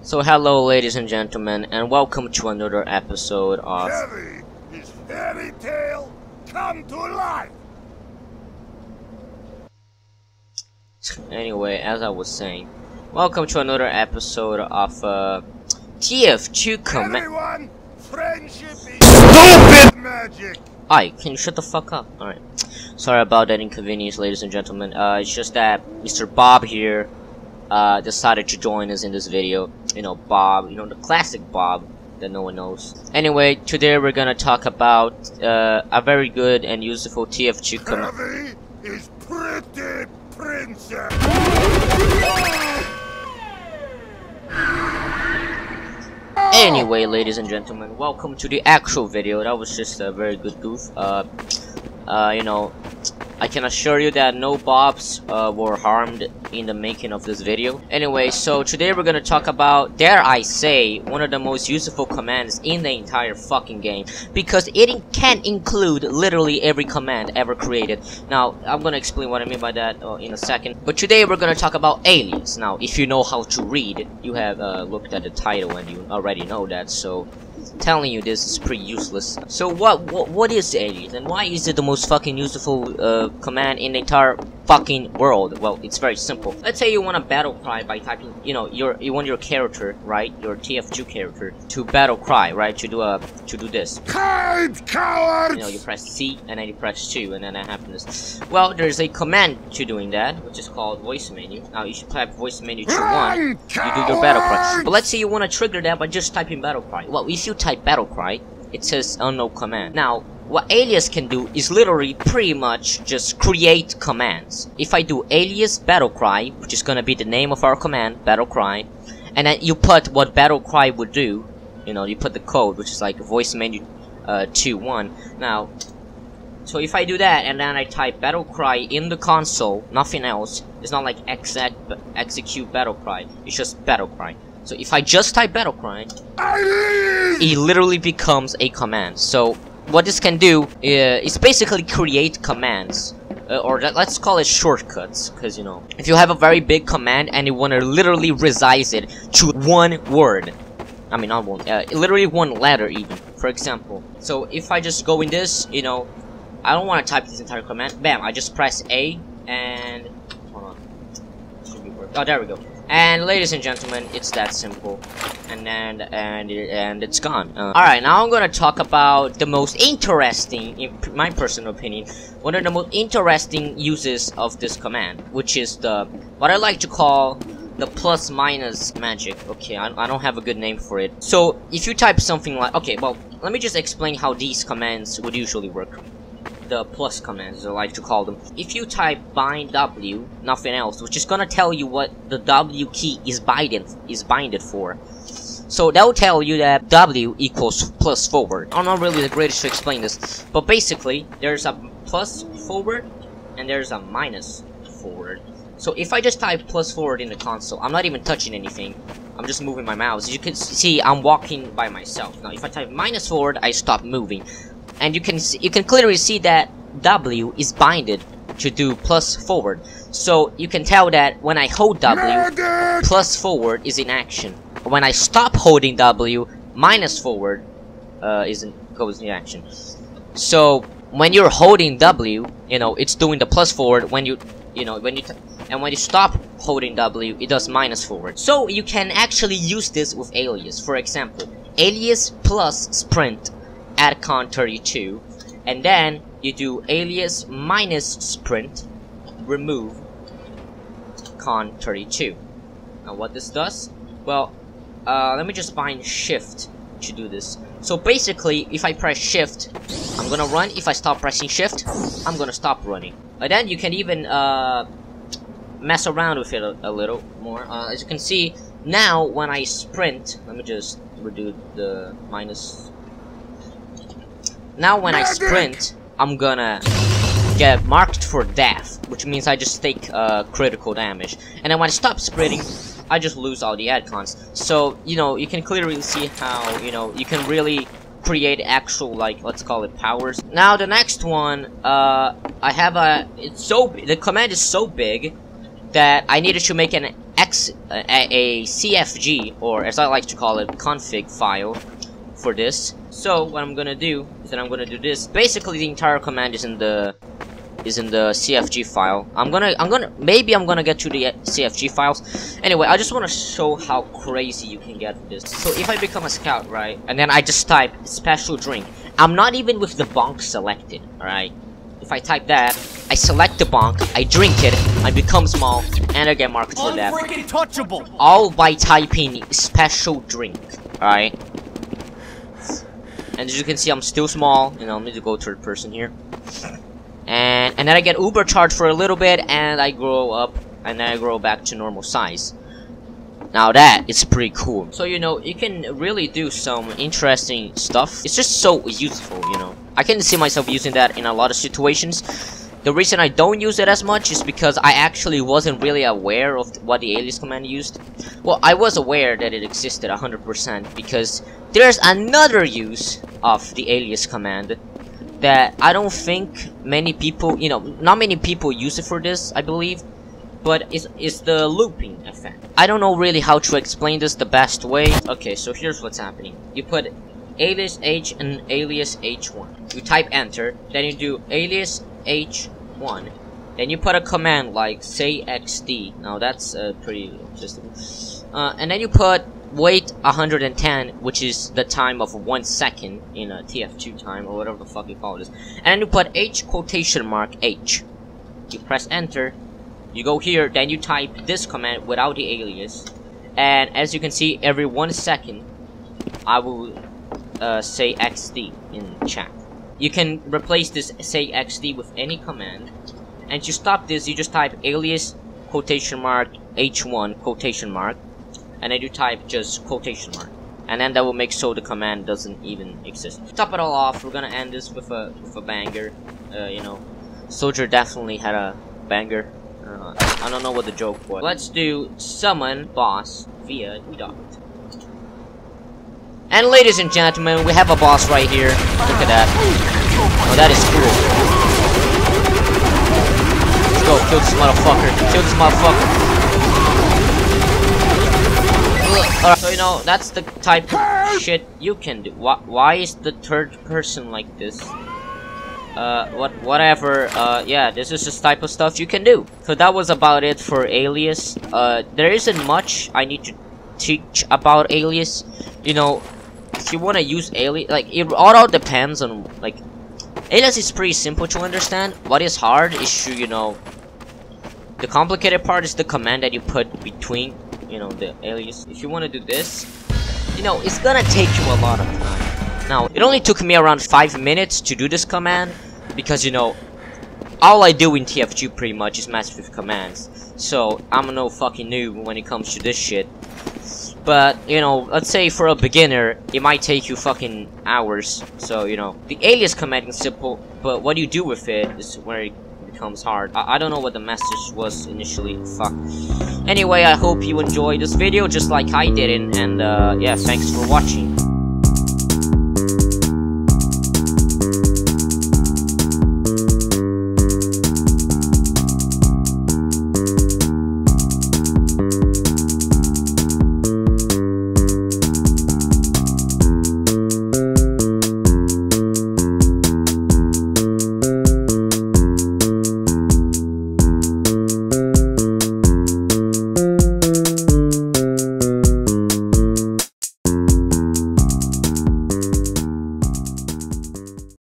So hello ladies and gentlemen, and welcome to another episode of Heavy is fairy tale come to life. Anyway, as I was saying, welcome to another episode of TF2 COMMAND. Everyone, friendship is stupid magic. Aye, can you shut the fuck up? Alright. Sorry about that inconvenience, ladies and gentlemen. It's just that Mr. Bob here decided to join us in this video. You know, Bob, you know, the classic Bob that no one knows. Anyway, today we're gonna talk about a very good and useful TF2 command. Heavy is pretty princess. Anyway, ladies and gentlemen, welcome to the actual video. That was just a very good goof. You know, I can assure you that no Bobs were harmed in the making of this video. Anyway, so today we're gonna talk about, dare I say, one of the most useful commands in the entire fucking game, because it can include literally every command ever created. Now, I'm gonna explain what I mean by that in a second. But today we're gonna talk about ALIAS. Now, if you know how to read, you have looked at the title and you already know that, so telling you this is pretty useless. So what is ALIAS, and why is it the most fucking useful command in the entire fucking world? Well, it's very simple. Let's say you want a battle cry by typing, you know, you want your character, right, your TF2 character, to battle cry, right, to do this. Hide, cowards! You know, you press C and then you press 2 and then that happens. Well, there's a command to doing that, which is called voice menu. Now you should type voice menu to 1, you do your battle cry. But let's say you want to trigger that by just typing battle cry. Well, if you type battle cry, it says unknown command. Now, what ALIAS can do is literally pretty much just create commands. If I do ALIAS battle cry, which is gonna be the name of our command, battle cry, and then you put what battle cry would do, you know, you put the code, which is like voice menu 2.1. Now, so if I do that and then I type battle cry in the console, nothing else, it's not like execute battle cry, it's just battle cry. So if I just type battle cry, it literally becomes a command. So what this can do is basically create commands, or let's call it shortcuts, because you know, if you have a very big command and you want to literally resize it to one word, I mean not one, literally one letter even, for example. So if I just go in this, you know, I don't want to type this entire command, bam, I just press A and hold on, should be working. Oh, there we go. And ladies and gentlemen, it's that simple, and it's gone. Alright, now I'm gonna talk about the most interesting, in my personal opinion, one of the most interesting uses of this command, which is what I like to call the plus minus magic. Okay, I don't have a good name for it. So if you type something like, okay, well, let me just explain how these commands would usually work. The plus commands, as I like to call them. If you type bind W, nothing else, which is gonna tell you what the W key is binded for. So that will tell you that W equals plus forward. I'm not really the greatest to explain this, but basically there's a plus forward and there's a minus forward. So if I just type plus forward in the console, I'm not even touching anything. I'm just moving my mouse. As you can see, I'm walking by myself. Now if I type minus forward, I stop moving. And you can clearly see that W is binded to do plus forward. So you can tell that when I hold W, plus forward is in action. When I stop holding W, minus forward goes in action. So when you're holding W, you know, it's doing the plus forward. When you stop holding W, it does minus forward. So you can actually use this with ALIAS. For example, ALIAS plus sprint at con 32, and then you do ALIAS minus sprint remove con 32. Now what this does, well, let me just find shift to do this. So basically, if I press shift, I'm gonna run. If I stop pressing shift, I'm gonna stop running. And then you can even mess around with it a little more. As you can see, now when I sprint, let me just redo the minus. Now when I sprint, I'm gonna get marked for death, which means I just take critical damage. And then when I stop sprinting, I just lose all the icons. So, you know, you can clearly see how, you know, you can really create actual, like, let's call it powers. Now the next one, the command is so big that I needed to make an a CFG, or as I like to call it, config file for this. So what I'm gonna do is that I'm gonna do this. Basically, the entire command is in the CFG file. Maybe I'm gonna get to the CFG files. Anyway, I just want to show how crazy you can get with this. So if I become a scout, right, and then I just type special drink, I'm not even with the bonk selected, alright? If I type that, I select the bonk, I drink it, I become small, and I get marked for death. Touchable. All by typing special drink, alright? And as you can see, I'm still small. You know, I'm going to go third person here. And then I get uber charged for a little bit, and I grow up, and then I grow back to normal size. Now that is pretty cool. So, you know, you can really do some interesting stuff. It's just so useful, you know. I can see myself using that in a lot of situations. The reason I don't use it as much is because I actually wasn't really aware of what the alias command used. Well, I was aware that it existed 100% because there's another use of the alias command that I don't think many people, you know, not many people use it for this, I believe. But it's the looping effect. I don't know really how to explain this the best way. Okay, so here's what's happening. You put alias H and alias H1. You type enter, then you do alias H1. Then you put a command like say XD. Now that's pretty interesting. And then you put wait 110, which is the time of 1 second in a TF2 time or whatever the fuck you call this. And then you put H quotation mark H. You press enter. You go here, then you type this command without the alias, and as you can see, every 1 second, I will say XD in chat. You can replace this say XD with any command, and to stop this, you just type alias quotation mark H1 quotation mark, and then you type just quotation mark, and then that will make so the command doesn't even exist. To top it all off, we're gonna end this with a banger. You know, Soldier definitely had a banger. I don't know what the joke was. Let's do summon boss via dot. And ladies and gentlemen, we have a boss right here. Look at that. Oh, that is cool. Let's go, kill this motherfucker. Kill this motherfucker. Alright, so you know, that's the type of shit you can do. Why is the third person like this? Whatever, yeah, this is just type of stuff you can do. So that was about it for Alias. There isn't much I need to teach about Alias. You know, if you want to use Alias, like, it all depends on, like, Alias is pretty simple to understand. What is hard is to, you know, the complicated part is the command that you put between, you know, the Alias. If you want to do this, you know, it's gonna take you a lot of time. Now, it only took me around 5 minutes to do this command, because, you know, all I do in TF2 pretty much is mess with commands. So, I'm no fucking noob when it comes to this shit. But, you know, let's say for a beginner, it might take you fucking hours. So, you know, the alias command is simple, but what you do with it is where it becomes hard. I don't know what the message was initially, fuck. Anyway, I hope you enjoyed this video just like I did, and yeah, thanks for watching.